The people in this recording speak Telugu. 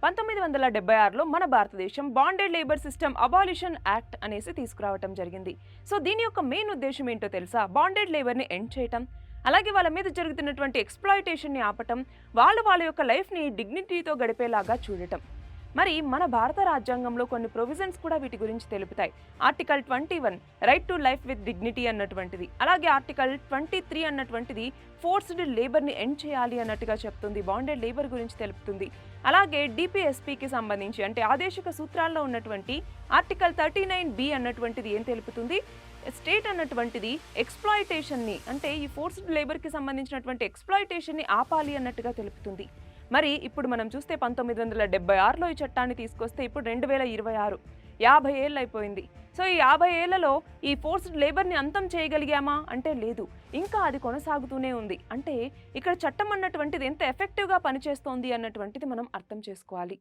1976లో మన భారతదేశం bonded labour system abolition act అనేసి తీసుకురావటం జరిగింది. సో దీని యొక్క మెయిన్ ఉద్దేశం ఏంటో తెలుసా? బాండెడ్ లేబర్ని ఎండ్ చేయటం, అలాగే వాళ్ళ మీద జరుగుతున్నటువంటి ఎక్స్‌ప్లాయిటేషన్‌ని ఆపటం, వాళ్ళ యొక్క లైఫ్‌ని డిగ్నిటీతో గడిపేలాగా చూడటం. మరి మన భారత రాజ్యాంగంలో కొన్ని ప్రొవిజన్స్ కూడా వీటి గురించి తెలుపుతాయి. Article 21 right to life with dignity అన్నటువంటిది, అలాగే ఆర్టికల్ 23 అన్నటువంటిది ఫోర్స్డ్ లేబర్ని ఎండ్ చేయాలి అన్నట్టుగా చెప్తుంది, బాండెడ్ లేబర్ గురించి తెలుపుతుంది. అలాగే డిపిఎస్పికి సంబంధించి అంటే ఆదేశిక సూత్రాల్లో ఉన్నటువంటి ఆర్టికల్ 39B అన్నటువంటిది ఏం తెలుపుతుంది? స్టేట్ అన్నటువంటిది ఎక్స్‌ప్లాయిటేషన్ని అంటే ఈ ఫోర్స్డ్ లేబర్కి సంబంధించినటువంటి ఎక్స్‌ప్లాయిటేషన్ని ఆపాలి అన్నట్టుగా తెలుపుతుంది. మరి ఇప్పుడు మనం చూస్తే 1976లో ఈ చట్టాన్ని తీసుకొస్తే ఇప్పుడు 2026 50 ఏళ్ళు అయిపోయింది. సో ఈ 50 ఏళ్లలో ఈ ఫోర్స్డ్ లేబర్ని అంతం చేయగలిగామా అంటే లేదు, ఇంకా అది కొనసాగుతూనే ఉంది. అంటే ఇక్కడ చట్టం అన్నటువంటిది ఎంత ఎఫెక్టివ్గా పనిచేస్తోంది అన్నటువంటిది మనం అర్థం చేసుకోవాలి.